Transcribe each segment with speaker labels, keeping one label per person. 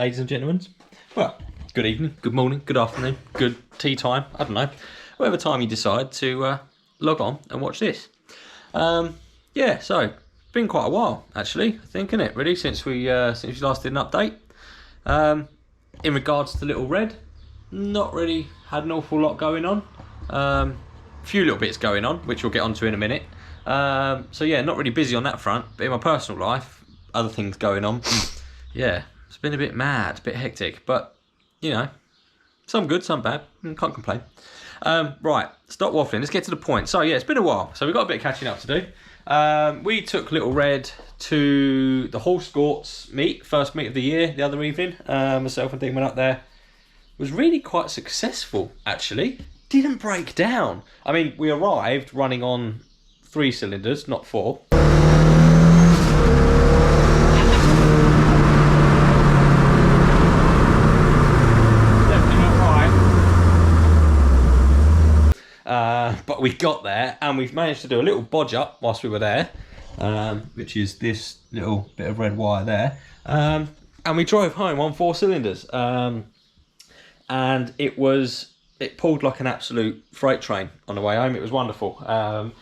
Speaker 1: ladies and gentlemen. Well, good evening, good morning, good afternoon, good tea time, I don't know. Whatever time you decide to log on and watch this. Yeah, so, been quite a while, actually, I think, isn't it, really, since we last did an update. In regards to Little Red, not really had an awful lot going on. A few little bits going on, which we'll get onto in a minute. So yeah, not really busy on that front, but in my personal life, other things going on. Yeah, it's been a bit mad, a bit hectic, but, you know, some good, some bad, can't complain. Right, stop waffling, let's get to the point. So yeah, it's been a while, so we've got a bit of catching up to do. We took Little Red to the Horse Sports meet, first meet of the year, the other evening. Myself and Dean went up there. It was really quite successful, actually. Didn't break down. I mean, we arrived running on 3 cylinders, not 4. But we got there and we've managed to do a little bodge up whilst we were there, which is this little bit of red wire there, and we drove home on 4 cylinders, and it pulled like an absolute freight train on the way home. It was wonderful.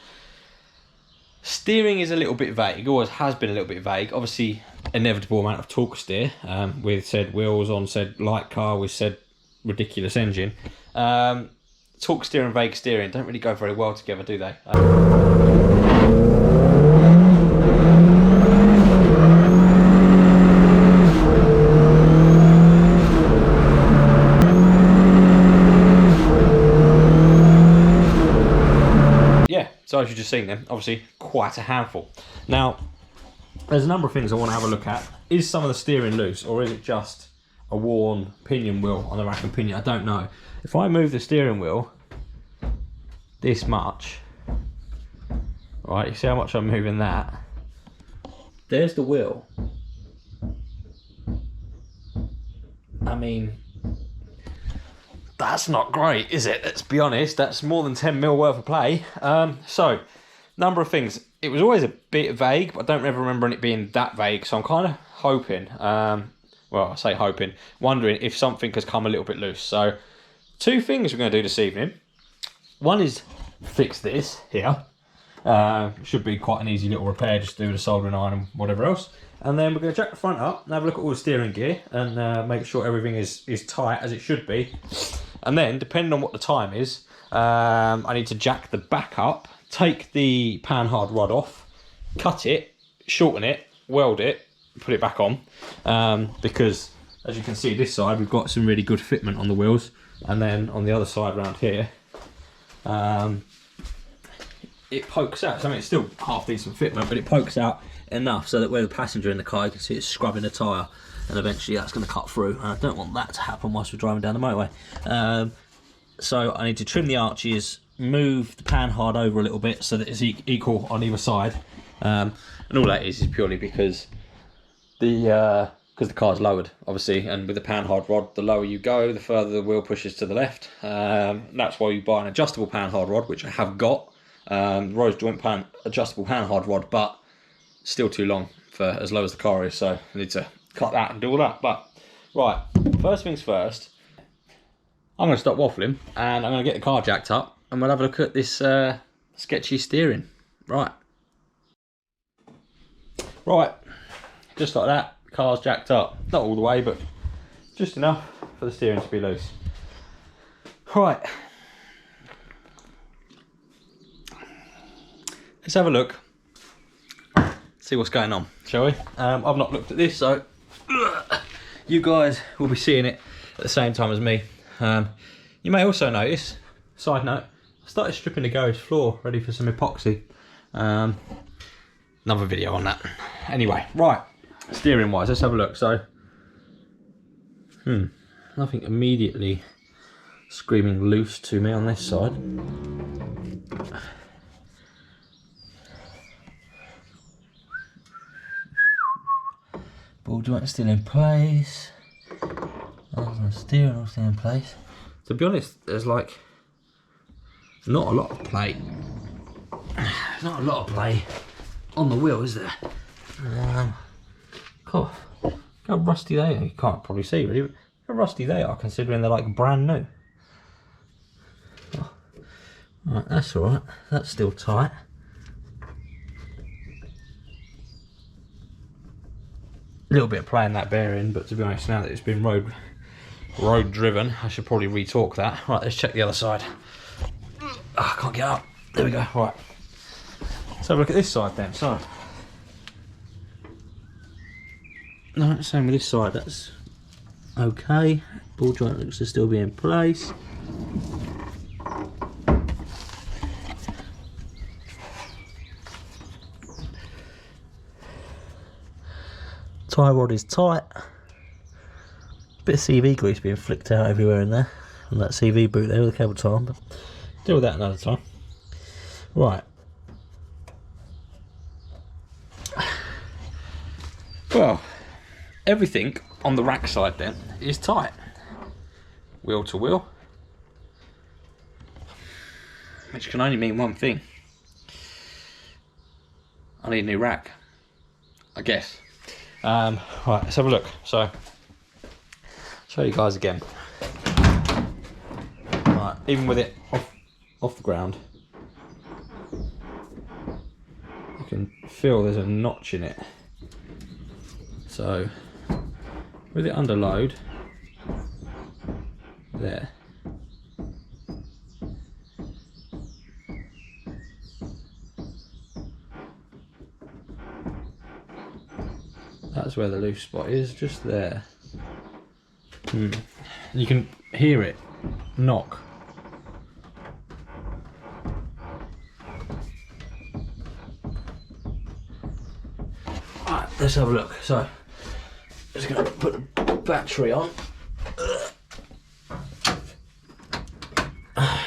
Speaker 1: Steering is a little bit vague, always has been a little bit vague. Obviously, inevitable amount of torque steer with said wheels on said light car with said ridiculous engine. Torque steer and vague steering don't really go very well together, do they? Yeah, so as you've just seen them, obviously quite a handful. Now, there's a number of things I want to have a look at. Is some of the steering loose, or is it just a worn pinion wheel on the rack and pinion? I don't know. If I move the steering wheel this much, right, you see how much I'm moving that? There's the wheel. I mean, that's not great, is it? Let's be honest, that's more than 10 mil worth of play. So, number of things. It was always a bit vague, but I don't ever remember it being that vague, so I'm kind of hoping, well, I say hoping, wondering if something has come a little bit loose. So, 2 things we're going to do this evening. One is fix this here. Should be quite an easy little repair, just do the soldering iron and whatever else. And then we're going to jack the front up and have a look at all the steering gear and make sure everything is tight as it should be. And then, depending on what the time is, I need to jack the back up, take the Panhard rod off, cut it, shorten it, weld it, put it back on. Because, as you can see this side, we've got some really good fitment on the wheels. And then on the other side around here, it pokes out. So, I mean, it's still half decent fitment, but it pokes out enough so that where the passenger in the car, you can see it's scrubbing the tyre, and eventually that's going to cut through. And I don't want that to happen whilst we're driving down the motorway. So I need to trim the arches, move the Panhard over a little bit so that it's equal on either side. And all that is purely because the car's lowered, obviously, and with the Panhard rod, the lower you go, the further the wheel pushes to the left. That's why you buy an adjustable Panhard rod, which I have got. Rose joint adjustable Panhard rod, but still too long for as low as the car is, so I need to cut that and do all that. But right, first things first, I'm going to stop waffling and I'm going to get the car jacked up and we'll have a look at this sketchy steering. Right, just like that, car's jacked up. Not all the way, but just enough for the steering to be loose. Right, let's have a look, see what's going on, shall we? I've not looked at this, so you guys will be seeing it at the same time as me. You may also notice, side note, I started stripping the garage floor ready for some epoxy. Another video on that. Anyway, right, steering wise, let's have a look. So, nothing immediately screaming loose to me on this side. Ball joint still in place. The steering all still in place. To be honest, there's like not a lot of play. Not a lot of play on the wheel, is there? How rusty they are. You can't probably see really. How rusty they are considering they're like brand new. Oh. Right, that's alright. That's still tight. A little bit of playing that bearing, but to be honest, now that it's been road driven, I should probably retorque that. Right, let's check the other side. Oh, I can't get up. There we go. Right. Let's have a look at this side then. So, no, same with this side. That's okay. Ball joint looks to still be in place. Tie rod is tight. Bit of CV grease being flicked out everywhere in there. And that CV boot there with the cable tie on, but deal with that another time. Right. Well, everything on the rack side then is tight. Wheel to wheel. Which can only mean one thing. I need a new rack, I guess. Right, let's have a look. So, show you guys again. Right, even with it off the ground, you can feel there's a notch in it. So, with it under load, there. That's where the loose spot is, just there. You can hear it knock. Right, let's have a look. So, just going to put the battery on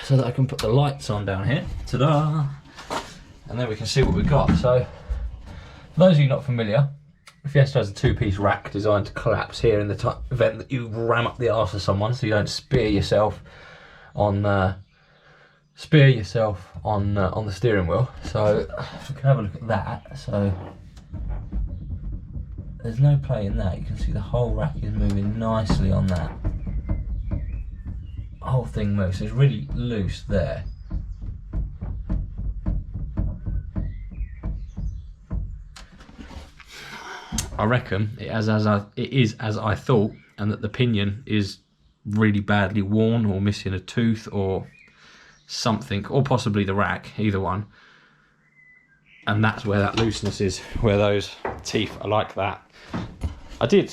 Speaker 1: so that I can put the lights on down here. Ta-da! And then we can see what we've got. So, for those of you not familiar, Fiesta has a two-piece rack designed to collapse here in the event that you ram up the arse of someone, so you don't spear yourself on the steering wheel. So we can have a look at that. So there's no play in that. You can see the whole rack is moving nicely on that. The whole thing moves. So it's really loose there. I reckon it is as I thought, and that the pinion is really badly worn or missing a tooth or something, or possibly the rack, either one. And that's where that looseness is, where those teeth are like that. I did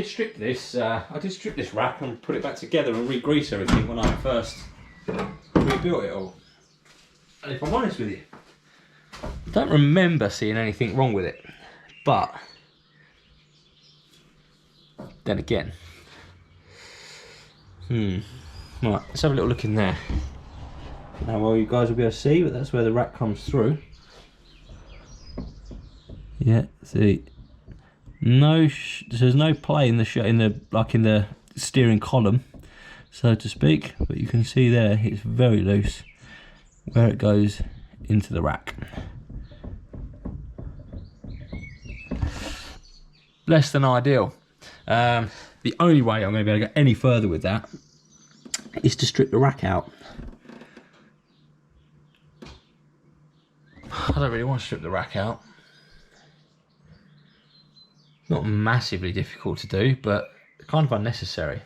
Speaker 1: strip this. I did strip this rack and put it back together and re-grease everything when I first rebuilt it all. And if I'm honest with you, I don't remember seeing anything wrong with it. But then again, right, let's have a little look in there. Now, well, you guys will be able to see, but that's where the rack comes through. Yeah, see, there's no play in the steering column, so to speak. But you can see there, it's very loose where it goes into the rack. Less than ideal. The only way I'm going to be able to go any further with that is to strip the rack out. I don't really want to strip the rack out. Not massively difficult to do, but kind of unnecessary.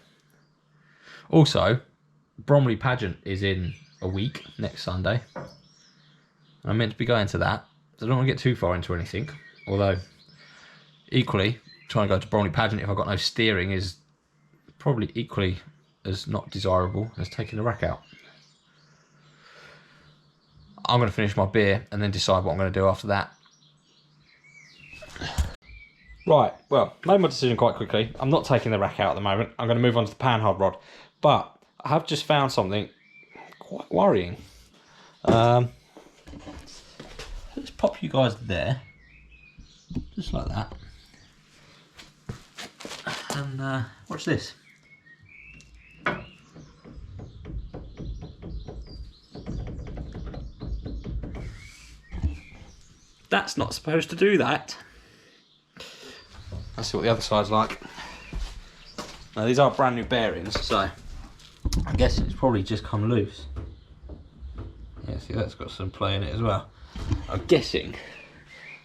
Speaker 1: Also, Bromley Pageant is in a week, next Sunday. I'm meant to be going to that, so I don't want to get too far into anything. Although, equally, trying to go to Bromley Pageant if I've got no steering is probably equally as not desirable as taking the rack out. I'm going to finish my beer and then decide what I'm going to do after that. Right, well, made my decision quite quickly. I'm not taking the rack out at the moment. I'm going to move on to the Panhard rod. But I have just found something quite worrying. Let's pop you guys there. Just like that. And watch this. That's not supposed to do that. Let's see what the other side's like. Now these are brand new bearings, so I'm guessing it's probably just come loose. Yeah, see that's got some play in it as well. I'm guessing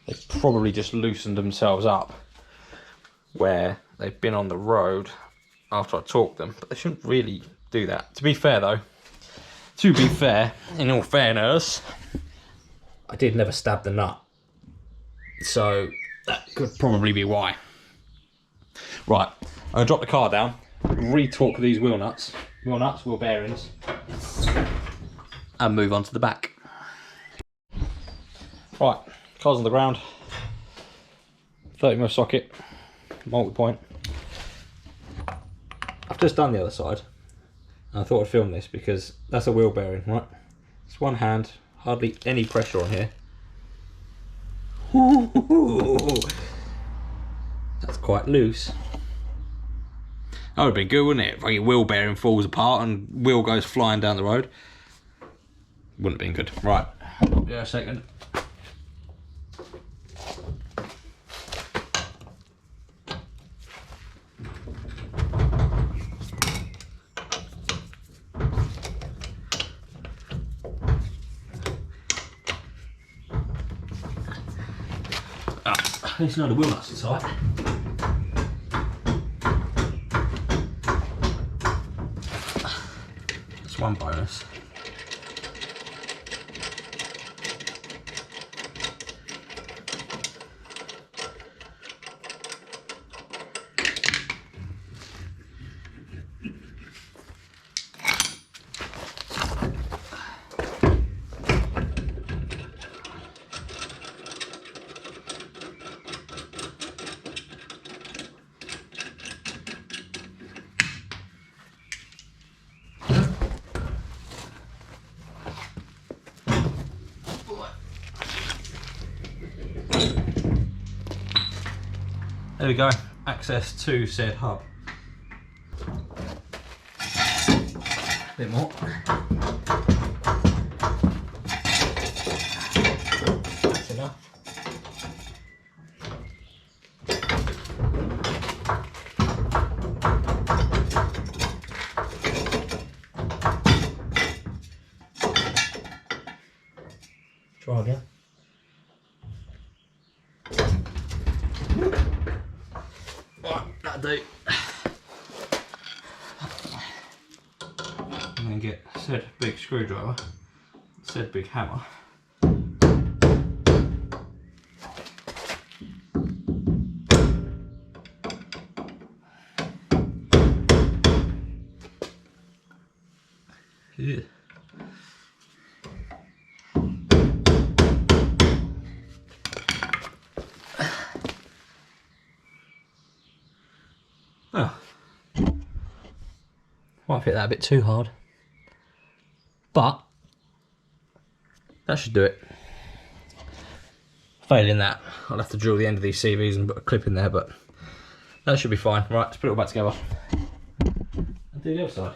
Speaker 1: they've probably just loosened themselves up where they've been on the road after I torqued them, but they shouldn't really do that. To be fair though, in all fairness, I did never stab the nut, so that could probably be why. Right, I'm gonna drop the car down, re-torque these wheel bearings, and move on to the back. Right, car's on the ground, 30mm socket, multi-point. I've just done the other side, and I thought I'd film this because that's a wheel bearing, right? It's one hand, hardly any pressure on here. That's quite loose. That would be good, wouldn't it? If your wheel bearing falls apart and wheel goes flying down the road. Wouldn't have been good. Right, yeah, a second. At least know the wheel nuts are tight. That's one bonus. There we go, access to said hub. A bit more. That's enough. Try again. Do. And then get said big screwdriver, said big hammer. Yeah. Oh, might fit that a bit too hard, but that should do it. Failing that, I'll have to drill the end of these CVs and put a clip in there, but that should be fine. Right, let's put it all back together and do the other side.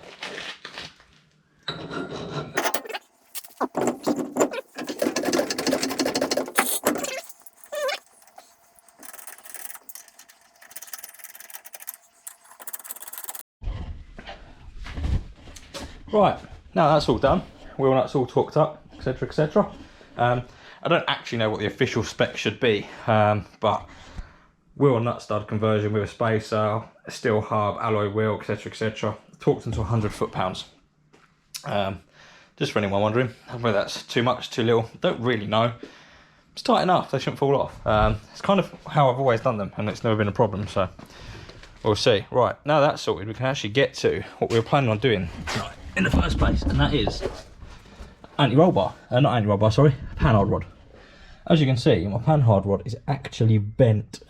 Speaker 1: Right, now that's all done, wheel nuts all torqued up, etc, etc. I don't actually know what the official spec should be, but wheel and nut stud conversion with a spacer, steel hub, alloy wheel, etc, etc. Torqued into 100 foot-pounds. Just for anyone wondering whether that's too much, too little, don't really know. It's tight enough, they shouldn't fall off. It's kind of how I've always done them, and it's never been a problem, so we'll see. Right, now that's sorted, we can actually get to what we were planning on doing tonight in the first place, and that is anti-roll bar, not anti-roll bar, sorry, Panhard rod. As you can see, my Panhard rod is actually bent.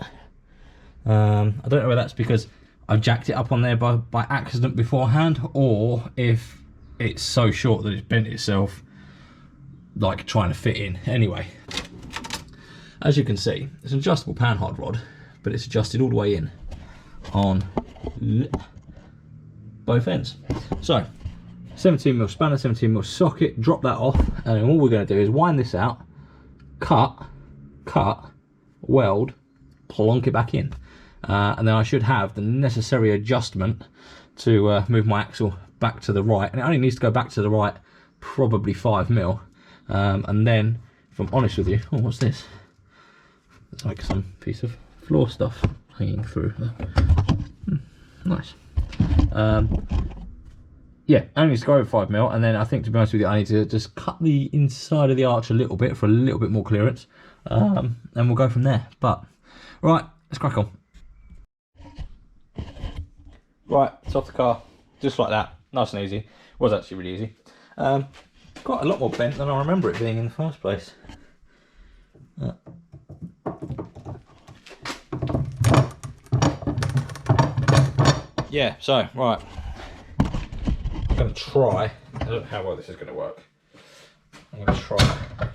Speaker 1: I don't know whether that's because I jacked it up on there by accident beforehand, or if it's so short that it's bent itself, like trying to fit in. Anyway, as you can see, it's an adjustable Panhard rod, but it's adjusted all the way in on both ends. So 17mm spanner, 17mm socket, drop that off, and then all we're going to do is wind this out, cut, weld, plonk it back in. and then I should have the necessary adjustment to move my axle back to the right, and it only needs to go back to the right probably 5mm, and then, if I'm honest with you, oh, what's this? It's like some piece of floor stuff hanging through there. Nice. Yeah, only needs to go over 5mm, and then I think, to be honest with you, I need to just cut the inside of the arch a little bit for a little bit more clearance, and we'll go from there. But right, let's crack on. Right, it's off the car, just like that, nice and easy. It was actually really easy. Quite a lot more bent than I remember it being in the first place. Yeah, so, right. I'm going to try, I don't know how well this is going to work. I'm going to try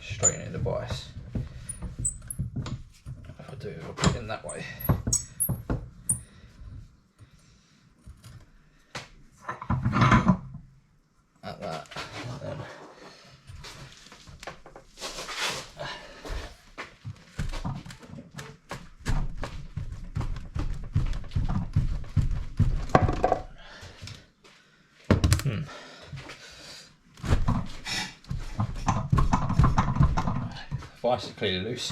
Speaker 1: straightening the bias. If I do, I'll put it in that way. Like that. And then vice is clearly loose.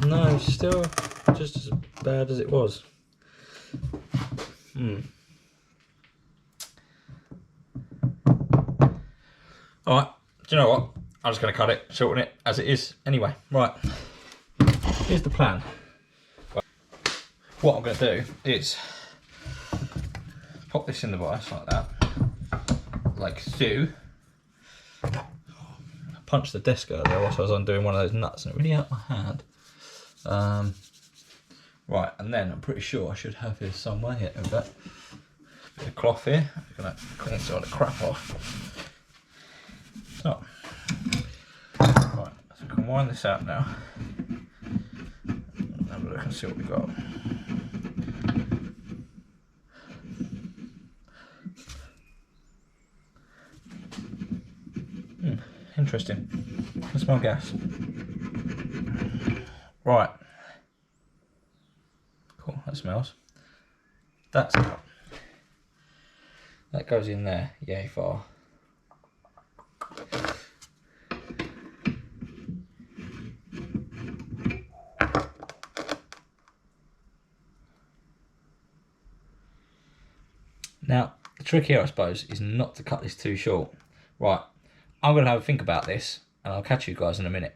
Speaker 1: No, still just as bad as it was. Alright, do you know what? I'm just going to cut it, shorten it as it is anyway. Right, here's the plan. What I'm going to do is pop this in the vice like that, like so. I punched the desk earlier whilst I was undoing one of those nuts and it really hurt my hand. Right, and then I'm pretty sure I should have here somewhere. Here, a bit of cloth here. I'm going to clean some of the crap off. So, right, so we can wind this out now. Have a look and see what we've got. Interesting. I can smell gas. Right. Cool, that smells. That's out. That goes in there, yay far. Now, the trick here, I suppose, is not to cut this too short. Right, I'm going to have a think about this, and I'll catch you guys in a minute.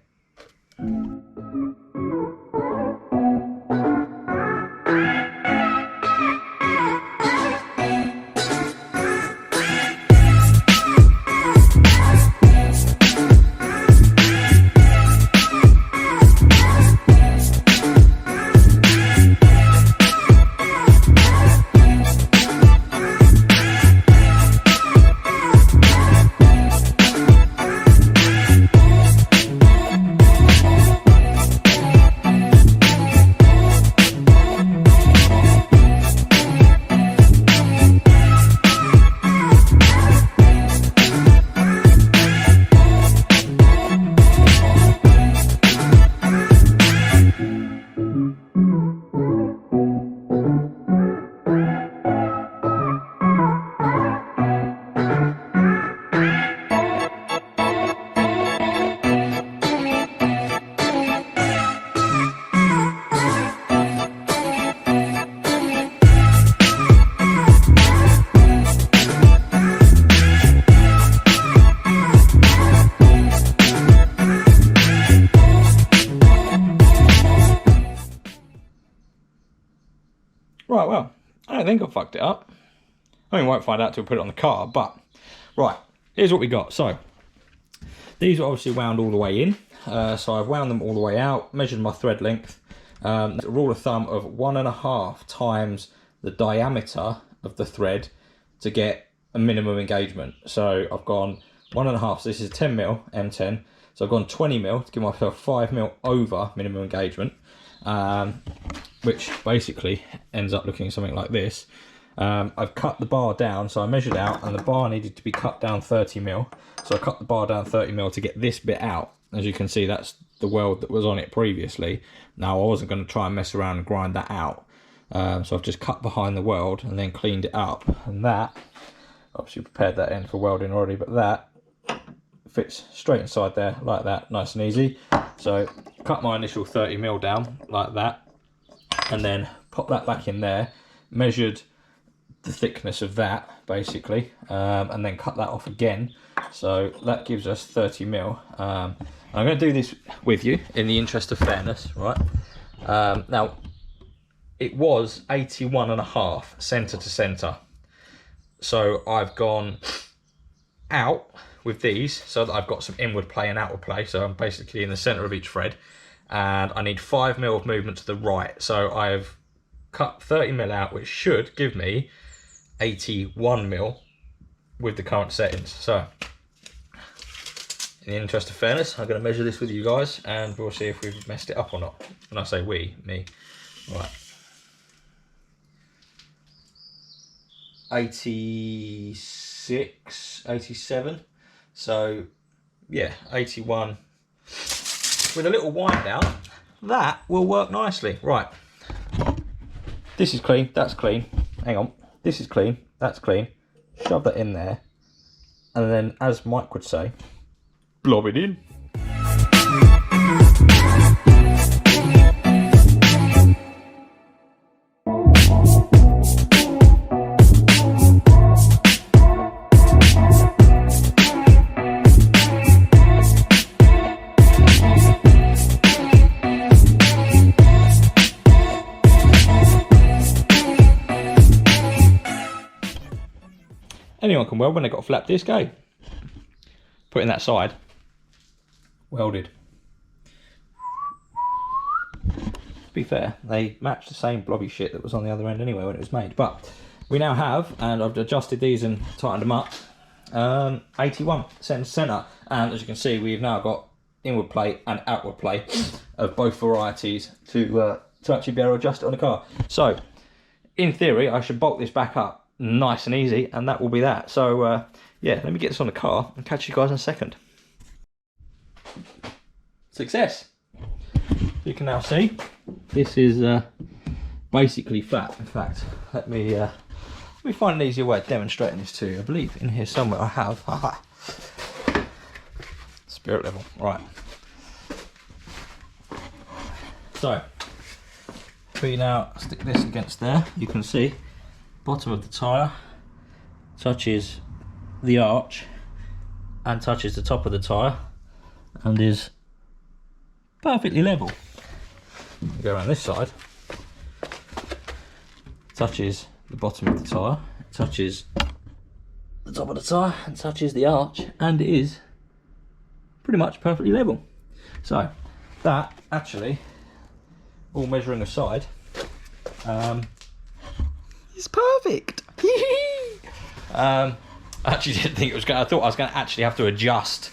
Speaker 1: Right, well, I don't think I fucked it up. I mean, we won't find out till we put it on the car, but right, here's what we got. So these are obviously wound all the way in. So I've wound them all the way out, measured my thread length. A rule of thumb of 1.5 times the diameter of the thread to get a minimum engagement. So I've gone 1.5, so this is 10mm, M10. So I've gone 20mm to give myself 5mm over minimum engagement. Which basically ends up looking something like this. I've cut the bar down, so I measured out, and the bar needed to be cut down 30mm. So I cut the bar down 30mm to get this bit out. as you can see, that's the weld that was on it previously. Now I wasn't going to try and mess around and grind that out, so I've just cut behind the weld and then cleaned it up, and that obviously prepared that end for welding already, but that fits straight inside there like that, nice and easy. So cut my initial 30mm down like that, and then pop that back in there, measured the thickness of that basically, and then cut that off again, so that gives us 30mm. I'm going to do this with you in the interest of fairness, right? Now it was 81.5 centre to centre, so I've gone out with these so that I've got some inward play and outward play, so I'm basically in the centre of each thread, and I need 5mm of movement to the right, so I've cut 30mm out, which should give me 81mm with the current settings. So in the interest of fairness, I'm going to measure this with you guys and we'll see if we've messed it up or not. When I say we, me. Right. 86, 87. So yeah, 81 with a little wind down. That will work nicely. Right. This is clean, that's clean. Hang on. This is clean, that's clean. Shove that in there. And then, as Mike would say, blob it in. Anyone can weld when they've got a flat disc, eh? Put in that side, welded. To be fair, they match the same blobby shit that was on the other end anyway when it was made. But we now have, and I've adjusted these and tightened them up, 81 centre. And as you can see, we've now got inward plate and outward plate of both varieties to actually be able to adjust it on the car. So, in theory, I should bolt this back up nice and easy, and that will be that. So yeah, let me get this on the car and catch you guys in a second. Success. You can now see this is basically flat. In fact, let me find an easier way of demonstrating this to you. I believe in here somewhere I have. Spirit level. Right. So if we now stick this against there, you can see bottom of the tyre touches the arch and touches the top of the tyre and is perfectly level. Go around this side, touches the bottom of the tyre, touches the top of the tyre and touches the arch, and it is pretty much perfectly level. So that actually, all measuring aside, it's perfect. I actually didn't think it was going. I thought I was going to actually have to adjust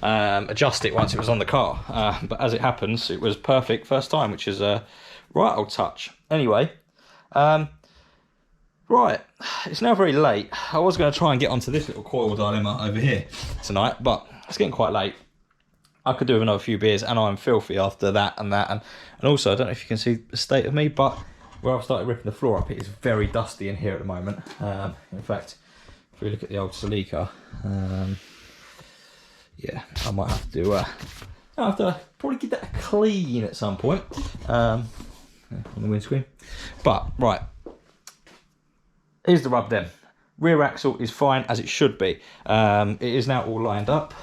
Speaker 1: it once it was on the car, but as it happens, it was perfect first time, which is a right old touch. Anyway, right, it's now very late. I was going to try and get onto this little coil dilemma over here tonight, but it's getting quite late. I could do with another few beers, and I'm filthy after that, and also I don't know if you can see the state of me, but where I've started ripping the floor up, it is very dusty in here at the moment. In fact, if we look at the old Celica, yeah, I might have to probably get that clean at some point on the windscreen. But right, here's the rub then. Rear axle is fine as it should be. It is now all lined up.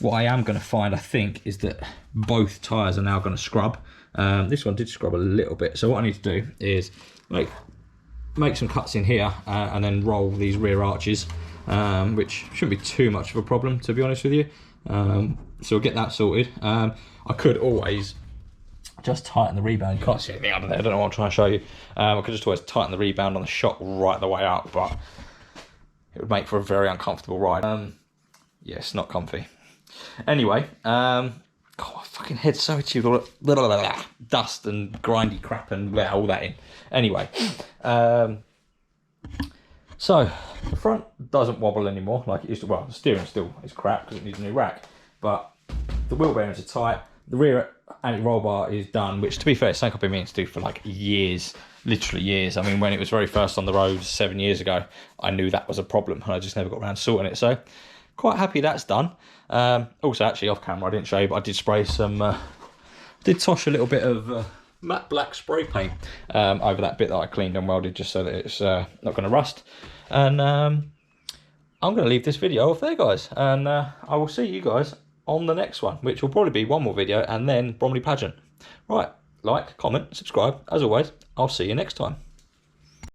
Speaker 1: What I am going to find, I think, is that both tyres are now going to scrub. This one did scrub a little bit, so what I need to do is make some cuts in here and then roll these rear arches, which shouldn't be too much of a problem, to be honest with you. So we'll get that sorted. I could always just tighten the rebound. You can't see anything under there, I don't know what I'm trying to show you. I could just always tighten the rebound on the shock right the way up, but it would make for a very uncomfortable ride. Yeah, it's not comfy. Anyway, God, my fucking head's so itchy with all that dust and grindy crap and all that in. Anyway, so the front doesn't wobble anymore like it used to. Well, the steering still is crap because it needs a new rack, but The wheel bearings are tight. The rear anti-roll bar is done, which to be fair, it's something I've been meaning to do for like years, literally years. I mean, when it was very first on the road 7 years ago, I knew that was a problem and I just never got around to sorting it. So quite happy that's done. Also, actually off camera, I didn't show you, but I did spray some, did tosh a little bit of matte black spray paint over that bit that I cleaned and welded just so that it's not going to rust. And I'm going to leave this video off there, guys. And I will see you guys on the next one, which will probably be one more video and then Bromley Pageant. Right, like, comment, subscribe. As always, I'll see you next time.